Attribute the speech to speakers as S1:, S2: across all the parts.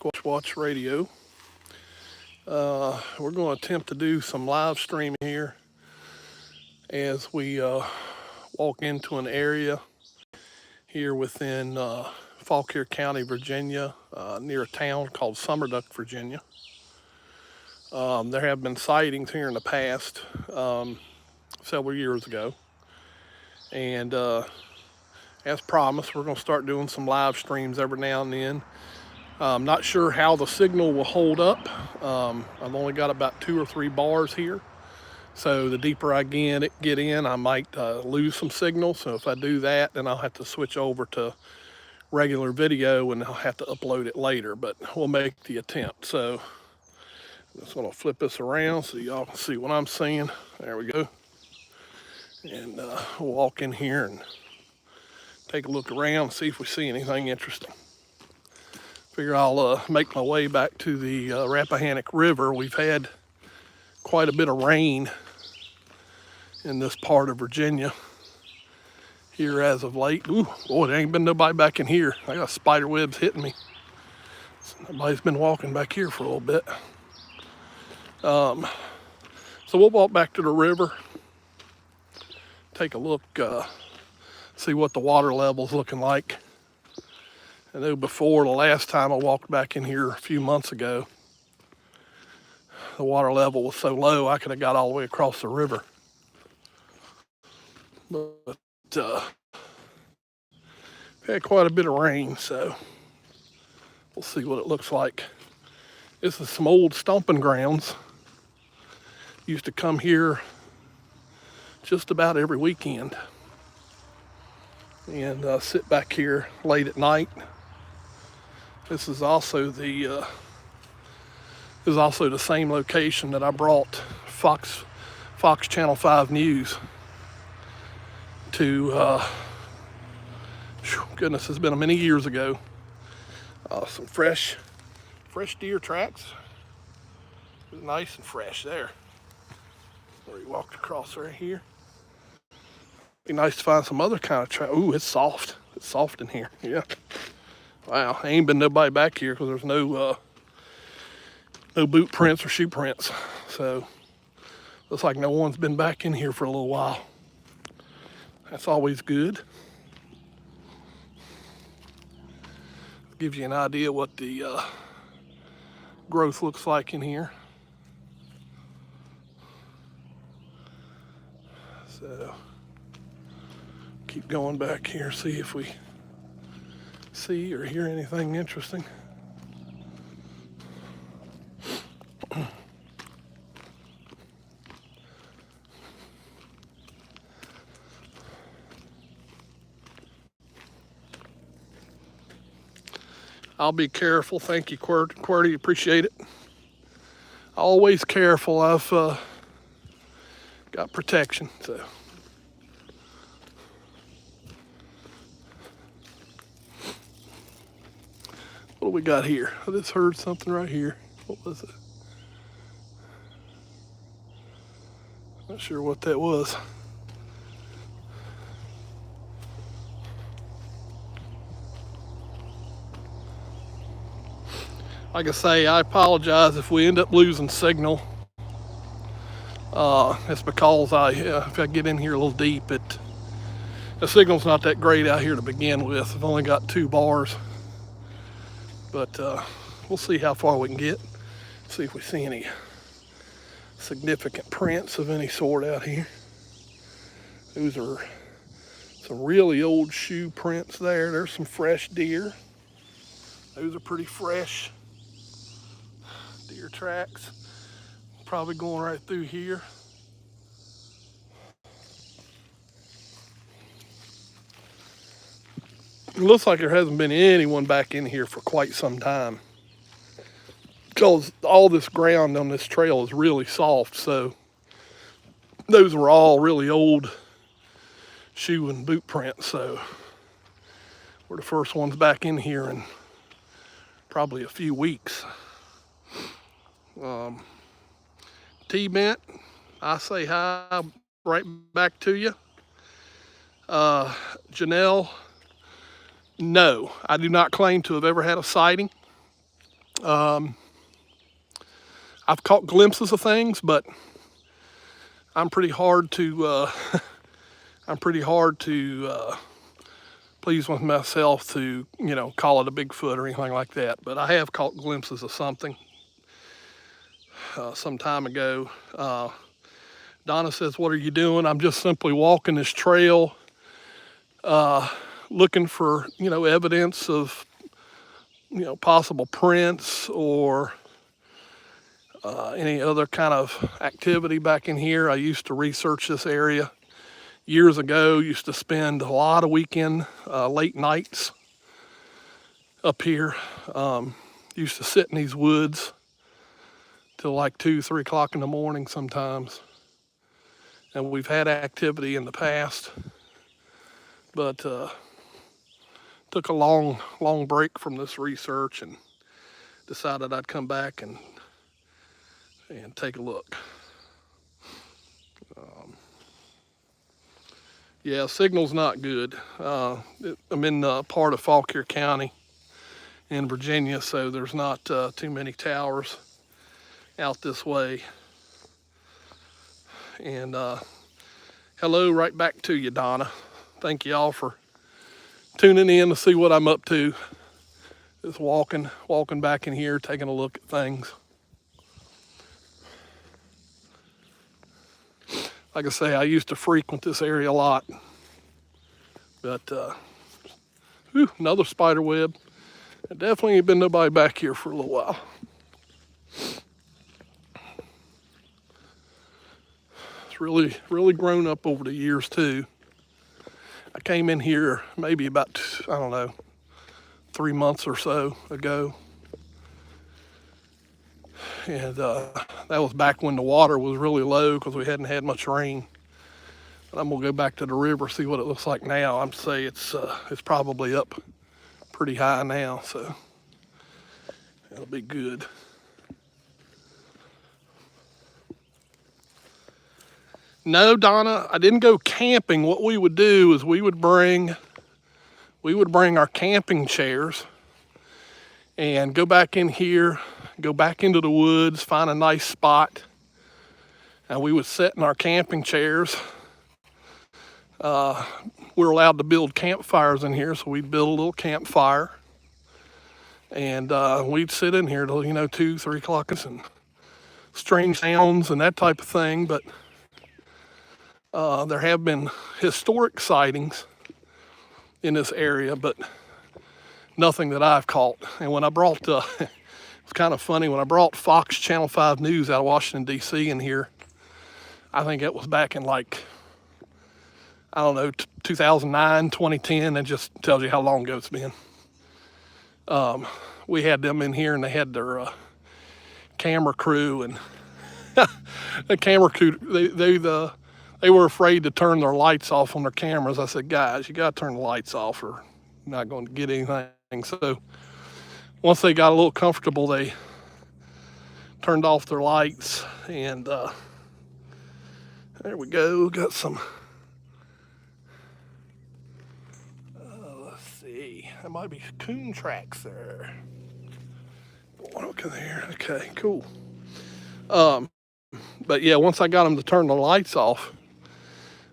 S1: Sasquatch Watch Radio. We're going to attempt to do some live streaming here as we walk into an area here within Fauquier County, Virginia, near a town called Summerduck, Virginia. There have been sightings here in the past, several years ago. And as promised, we're going to start doing some live streams every now and then. I'm not sure how the signal will hold up. I've only got about 2 or 3 bars here. So the deeper I get in, I might lose some signal. So if I do that, then I'll have to switch over to regular video and I'll have to upload it later. But we'll make the attempt. So I'm just going to flip this around so y'all can see what I'm seeing. There we go. And we'll walk in here and take a look around and see if we see anything interesting. Figure I'll make my way back to the Rappahannock River. We've had quite a bit of rain in this part of Virginia here as of late. Ooh, boy, there ain't been nobody back in here. I got spider webs hitting me. Nobody's been walking back here for a little bit. So we'll walk back to the river, take a look, see what the water level's looking like. I know before the last time I walked back in here a few months ago, the water level was so low I could have got all the way across the river. But we've had quite a bit of rain, so we'll see what it looks like. This is some old stomping grounds. Used to come here just about every weekend and sit back here late at night. This is also the same location that I brought Fox Channel 5 News to. Goodness, it's been many years ago. Some fresh deer tracks. It was nice and fresh there. Where he walked across right here. Be nice to find some other kind of track. Ooh, it's soft. It's soft in here. Yeah. Wow, ain't been nobody back here because there's no boot prints or shoe prints. So looks like no one's been back in here for a little while. That's always good. Gives you an idea what the growth looks like in here. So keep going back here, see if we see or hear anything interesting. I'll be careful. Thank you, QWERTY. Appreciate it. Always careful. I've got protection. So. What do we got here? I just heard something right here. What was it? Not sure what that was. Like I say, I apologize if we end up losing signal. It's because if I get in here a little deep, the signal's not that great out here to begin with. I've only got 2 bars. But we'll see how far we can get. See if we see any significant prints of any sort out here. Those are some really old shoe prints there. There's some fresh deer. Those are pretty fresh deer tracks. Probably going right through here. It looks like there hasn't been anyone back in here for quite some time. Because all this ground on this trail is really soft, so those were all really old shoe and boot prints, so we're the first ones back in here in probably a few weeks. T-Bent, I say hi right back to you. Janelle, no, I do not claim to have ever had a sighting. Um, I've caught glimpses of things, but I'm pretty hard to I'm pretty hard to please with myself to call it a Bigfoot or anything like that. But I have caught glimpses of something some time ago. Donna says, "What are you doing?" I'm just simply walking this trail, looking for evidence of possible prints or any other kind of activity back in here. I used to research this area years ago. Used to spend a lot of weekend late nights up here. Used to sit in these woods till like 2, 3 o'clock in the morning sometimes. And we've had activity in the past, but took a long break from this research and decided I'd come back and take a look. Yeah, signal's not good. I'm in part of Fauquier County in Virginia, so there's not too many towers out this way. And hello right back to you, Donna. Thank you all for tuning in to see what I'm up to. Just walking back in here, taking a look at things. Like I say, I used to frequent this area a lot. But, another spider web. There definitely ain't been nobody back here for a little while. It's really grown up over the years, too. I came in here maybe about, 3 months or so ago. And that was back when the water was really low because we hadn't had much rain. But I'm gonna go back to the river, see what it looks like now. I'm say it's probably up pretty high now, so that'll be good. No, Donna, I didn't go camping. What we would do is we would bring our camping chairs and go back in here, go back into the woods, find a nice spot, and we would sit in our camping chairs. We're allowed to build campfires in here, so we'd build a little campfire, and we'd sit in here till 2, 3 o'clock and strange sounds and that type of thing. But there have been historic sightings in this area, but nothing that I've caught. And when I brought it's kind of funny, when I brought Fox Channel 5 News out of Washington, D.C. in here, I think it was back in 2009, 2010. That just tells you how long ago it's been. We had them in here and they had their camera crew, and the camera crew, they were afraid to turn their lights off on their cameras. I said, guys, you got to turn the lights off or you're not going to get anything. So once they got a little comfortable, they turned off their lights, and there we go. Got some, let's see, there might be coon tracks there. Look in there. Okay, cool. But yeah, once I got them to turn the lights off,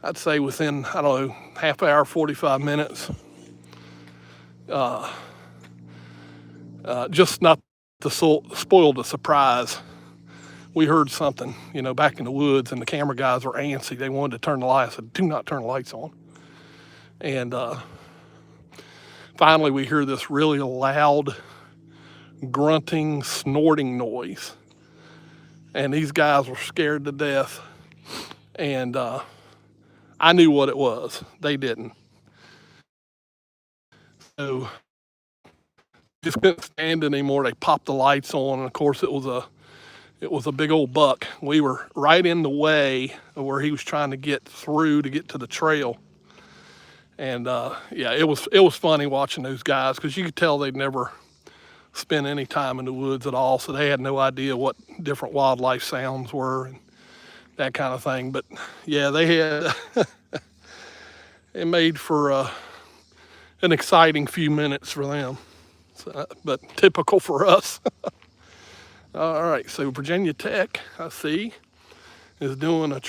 S1: I'd say within, half hour, 45 minutes, just not to spoil the surprise, we heard something, back in the woods, and the camera guys were antsy. They wanted to turn the lights. I said, do not turn the lights on. And finally, we hear this really loud grunting, snorting noise. And these guys were scared to death. And I knew what it was. They didn't. So just couldn't stand it anymore. They popped the lights on, and of course it was a big old buck. We were right in the way of where he was trying to get through to get to the trail. And yeah, it was funny watching those guys, because you could tell they'd never spent any time in the woods at all, so they had no idea what different wildlife sounds were and that kind of thing. But yeah, they had it made for an exciting few minutes for them, so, but typical for us. All right, so Virginia Tech, I see, is doing a